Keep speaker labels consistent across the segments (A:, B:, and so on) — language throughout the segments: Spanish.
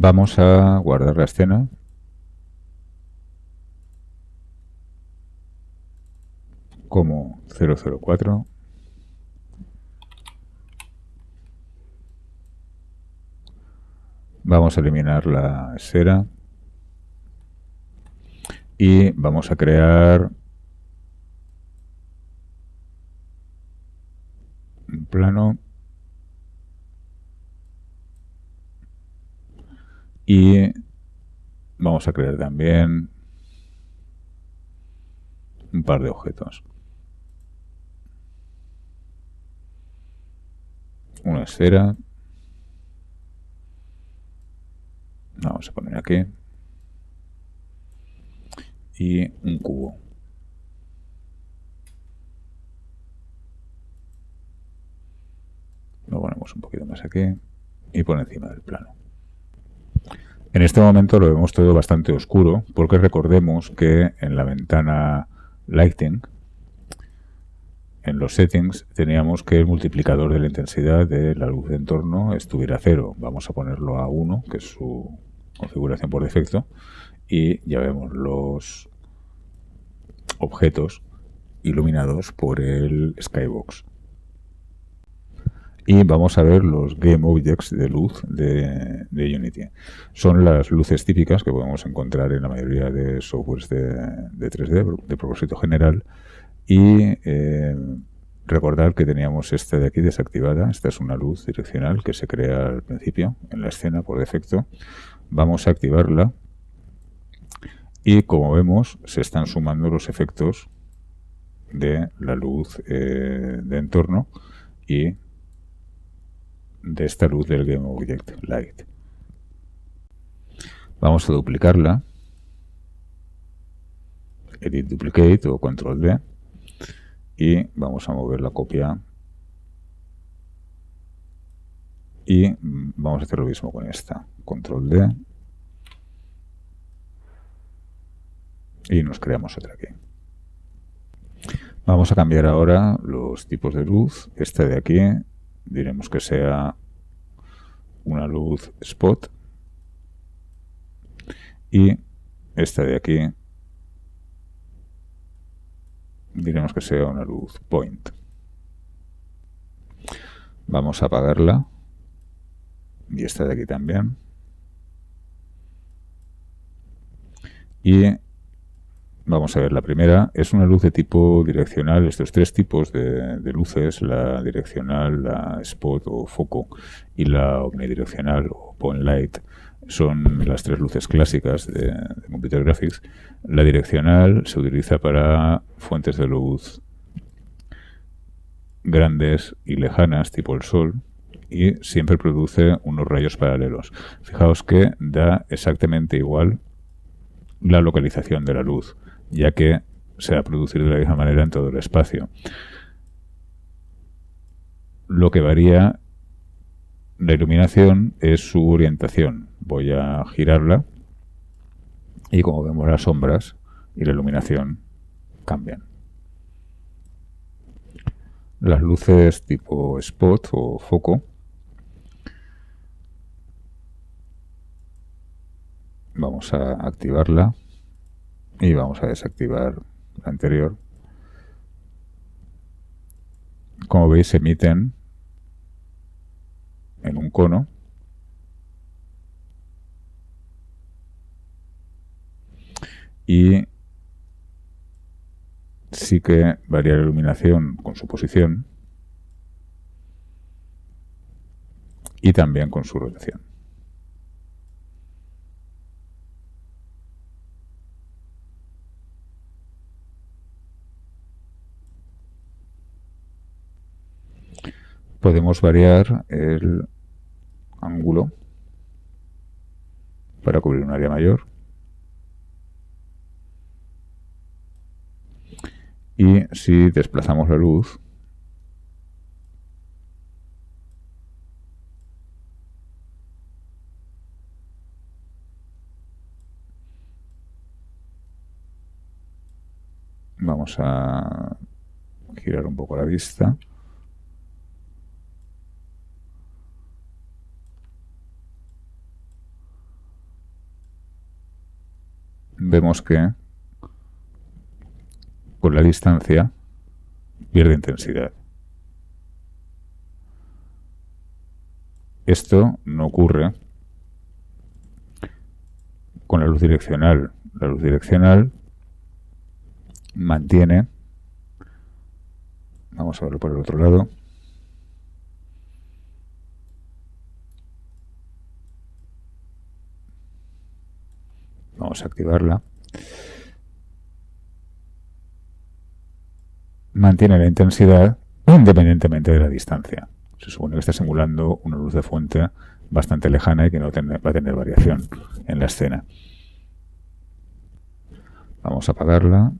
A: Vamos a guardar la escena. Como 004. Vamos a eliminar la esfera. Y vamos a crear un plano. Y vamos a crear también un par de objetos. Una esfera. Vamos a poner aquí. Y un cubo. Lo ponemos un poquito más aquí y por encima del plano. En este momento lo vemos todo bastante oscuro porque recordemos que en la ventana Lighting, en los settings, teníamos que el multiplicador de la intensidad de la luz de entorno estuviera a 0. Vamos a ponerlo a 1, que es su configuración por defecto, y ya vemos los objetos iluminados por el Skybox. Y vamos a ver los Game Objects de luz de Unity. Son las luces típicas que podemos encontrar en la mayoría de softwares de 3D de propósito general. Y recordar que teníamos esta de aquí desactivada. Esta es una luz direccional que se crea al principio en la escena por defecto. Vamos a activarla. Y como vemos, se están sumando los efectos de la luz de entorno y de esta luz del Game Object Light. Vamos a duplicarla, Edit Duplicate o Control D, y vamos a mover la copia y vamos a hacer lo mismo con esta, Control D, y nos creamos otra aquí. Vamos a cambiar ahora los tipos de luz. Esta de aquí diremos que sea una luz spot y esta de aquí diremos que sea una luz point. Vamos a apagarla y esta de aquí también. Y vamos a ver, la primera es una luz de tipo direccional. Estos tres tipos de luces, la direccional, la spot o foco y la omnidireccional o point light, son las tres luces clásicas de Computer Graphics. La direccional se utiliza para fuentes de luz grandes y lejanas, tipo el sol, y siempre produce unos rayos paralelos. Fijaos que da exactamente igual la localización de la luz, ya que se va a producir de la misma manera en todo el espacio. Lo que varía la iluminación es su orientación. Voy a girarla y como vemos las sombras y la iluminación cambian. Las luces tipo spot o foco vamos a activarla y vamos a desactivar la anterior. Como veis, se emiten en un cono y sí que varía la iluminación con su posición y también con su rotación. Podemos variar el ángulo para cubrir un área mayor y si desplazamos la luz vamos a girar un poco la vista vemos que con la distancia pierde intensidad. Esto no ocurre con la luz direccional. La luz direccional mantiene, vamos a verlo por el otro lado, vamos a activarla, mantiene la intensidad independientemente de la distancia. Se supone que está simulando una luz de fuente bastante lejana y que no va a tener variación en la escena. Vamos a apagarla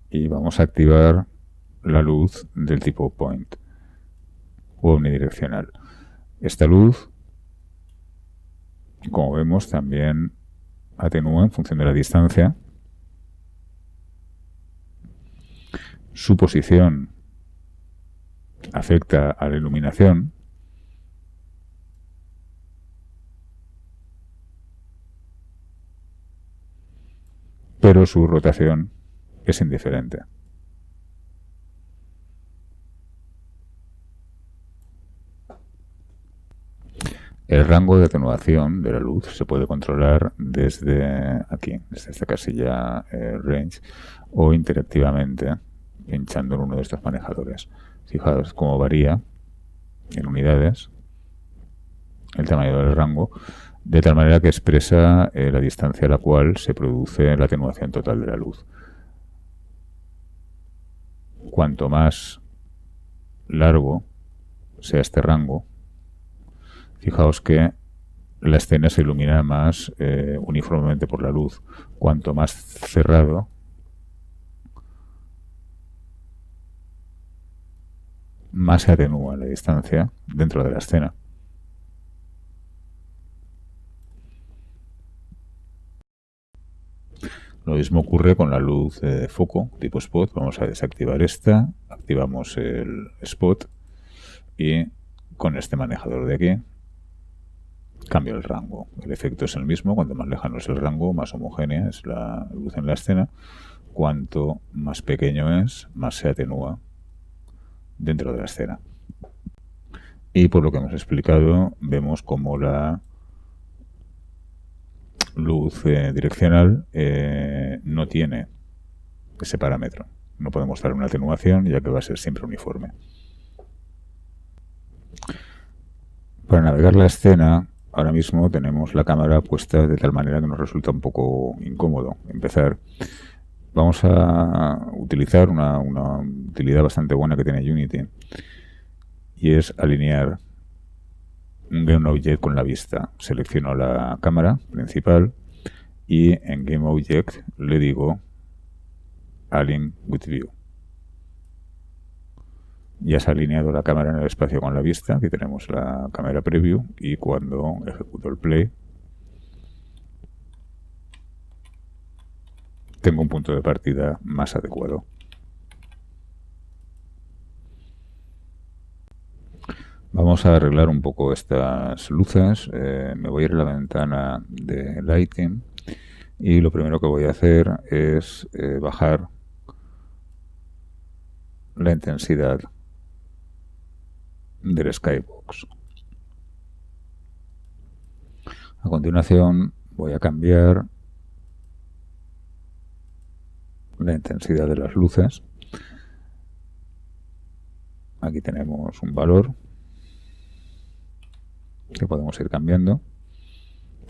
A: y vamos a activar la luz del tipo point o omnidireccional. Esta luz, como vemos, también atenúa en función de la distancia. Su posición afecta a la iluminación. Pero su rotación es indiferente. El rango de atenuación de la luz se puede controlar desde aquí, desde esta casilla Range, o interactivamente pinchando en uno de estos manejadores. Fijaos cómo varía en unidades el tamaño del rango, de tal manera que expresa la distancia a la cual se produce la atenuación total de la luz. Cuanto más largo sea este rango, fijaos que la escena se ilumina más uniformemente por la luz. Cuanto más cerrado, más se atenúa la distancia dentro de la escena. Lo mismo ocurre con la luz de foco tipo spot. Vamos a desactivar esta, activamos el spot y con este manejador de aquí cambio el rango. El efecto es el mismo, cuanto más lejano es el rango, más homogénea es la luz en la escena. Cuanto más pequeño es, más se atenúa dentro de la escena. Y por lo que hemos explicado, vemos como la luz direccional no tiene ese parámetro. No podemos dar una atenuación, ya que va a ser siempre uniforme. Para navegar la escena, ahora mismo tenemos la cámara puesta de tal manera que nos resulta un poco incómodo empezar. Vamos a utilizar una utilidad bastante buena que tiene Unity, y es alinear un GameObject con la vista. Selecciono la cámara principal y en GameObject le digo Align with View. Ya se ha alineado la cámara en el espacio con la vista. Aquí tenemos la cámara preview y cuando ejecuto el play tengo un punto de partida más adecuado. Vamos a arreglar un poco estas luces. Me voy a ir a la ventana de Lighting y lo primero que voy a hacer es bajar la intensidad del Skybox. A continuación voy a cambiar la intensidad de las luces. Aquí tenemos un valor que podemos ir cambiando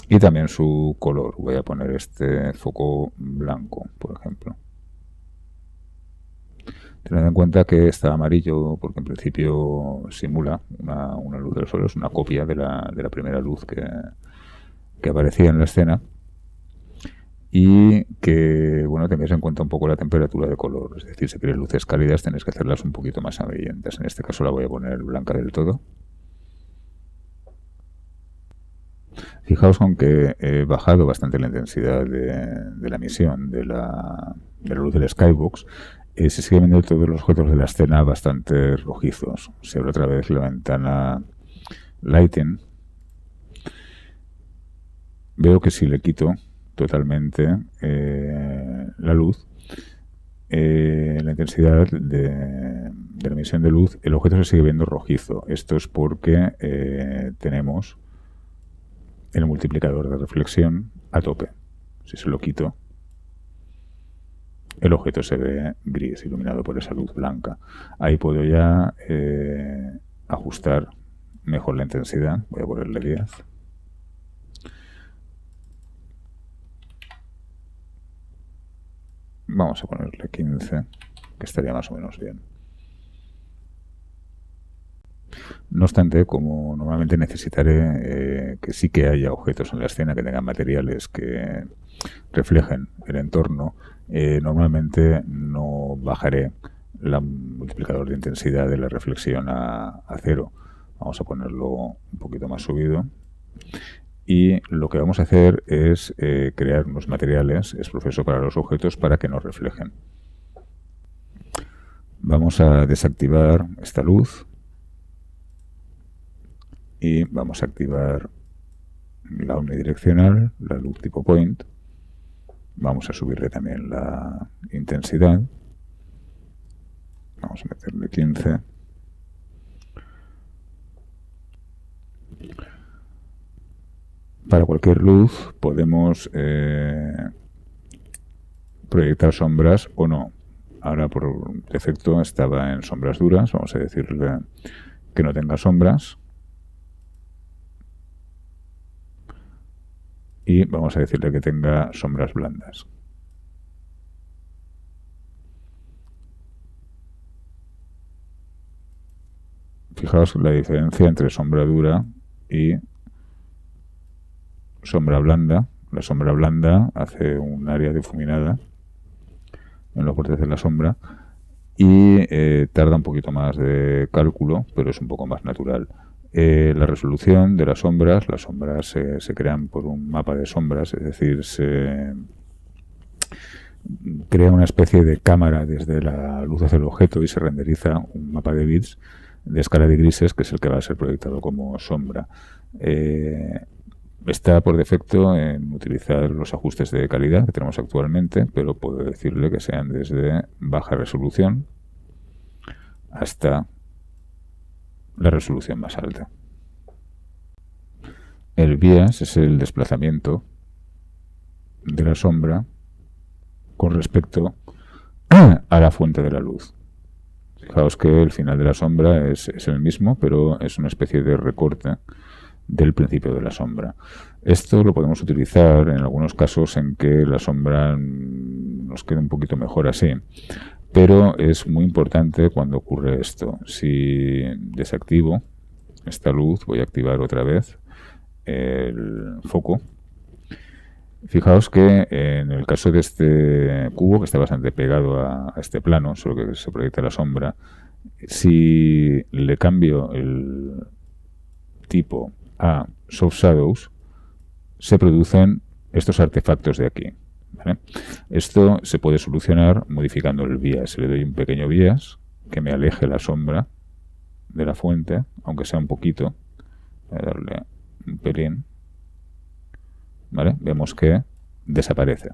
A: y también su color. Voy a poner este foco blanco, por ejemplo. Tened en cuenta que está amarillo porque en principio simula una luz del sol, es una copia de la primera luz que aparecía en la escena, y que, bueno, tengáis en cuenta un poco la temperatura de color. Es decir, si queréis luces cálidas tenéis que hacerlas un poquito más amarillentas. En este caso la voy a poner blanca del todo. Fijaos con que he bajado bastante la intensidad de la emisión de la luz del Skybox. Se sigue viendo todos los objetos de la escena bastante rojizos. Si abro otra vez la ventana Lighting, veo que si le quito totalmente la luz, la intensidad de la emisión de luz, el objeto se sigue viendo rojizo. Esto es porque tenemos el multiplicador de reflexión a tope. Si se lo quito, el objeto se ve gris, iluminado por esa luz blanca. Ahí puedo ya ajustar mejor la intensidad. Voy a ponerle 10. Vamos a ponerle 15, que estaría más o menos bien. No obstante, como normalmente necesitaré que sí que haya objetos en la escena que tengan materiales que reflejen el entorno, normalmente no bajaré el multiplicador de intensidad de la reflexión a 0. Vamos a ponerlo un poquito más subido. Y lo que vamos a hacer es crear unos materiales, es proceso para los objetos, para que nos reflejen. Vamos a desactivar esta luz y vamos a activar la omnidireccional, la luz tipo point. Vamos a subirle también la intensidad. Vamos a meterle 15. Para cualquier luz podemos proyectar sombras o no. Ahora por defecto estaba en sombras duras. Vamos a decirle que no tenga sombras. Y vamos a decirle que tenga sombras blandas. Fijaos la diferencia entre sombra dura y sombra blanda. La sombra blanda hace un área difuminada en los bordes de la sombra y tarda un poquito más de cálculo, pero es un poco más natural. La resolución de las sombras se crean por un mapa de sombras, es decir, se crea una especie de cámara desde la luz hacia el objeto y se renderiza un mapa de bits de escala de grises, que es el que va a ser proyectado como sombra. Está por defecto en utilizar los ajustes de calidad que tenemos actualmente, pero puedo decirle que sean desde baja resolución hasta la resolución más alta. El bias es el desplazamiento de la sombra con respecto a la fuente de la luz. Fijaos que el final de la sombra es el mismo, pero es una especie de recorte del principio de la sombra. Esto lo podemos utilizar en algunos casos en que la sombra nos quede un poquito mejor así, pero es muy importante cuando ocurre esto. Si desactivo esta luz, voy a activar otra vez el foco. Fijaos que en el caso de este cubo, que está bastante pegado a este plano, solo que se proyecta la sombra, si le cambio el tipo a Soft Shadows, se producen estos artefactos de aquí, ¿vale? Esto se puede solucionar modificando el bias. Le doy un pequeño bias que me aleje la sombra de la fuente, aunque sea un poquito. Voy a darle un pelín. ¿Vale? Vemos que desaparece.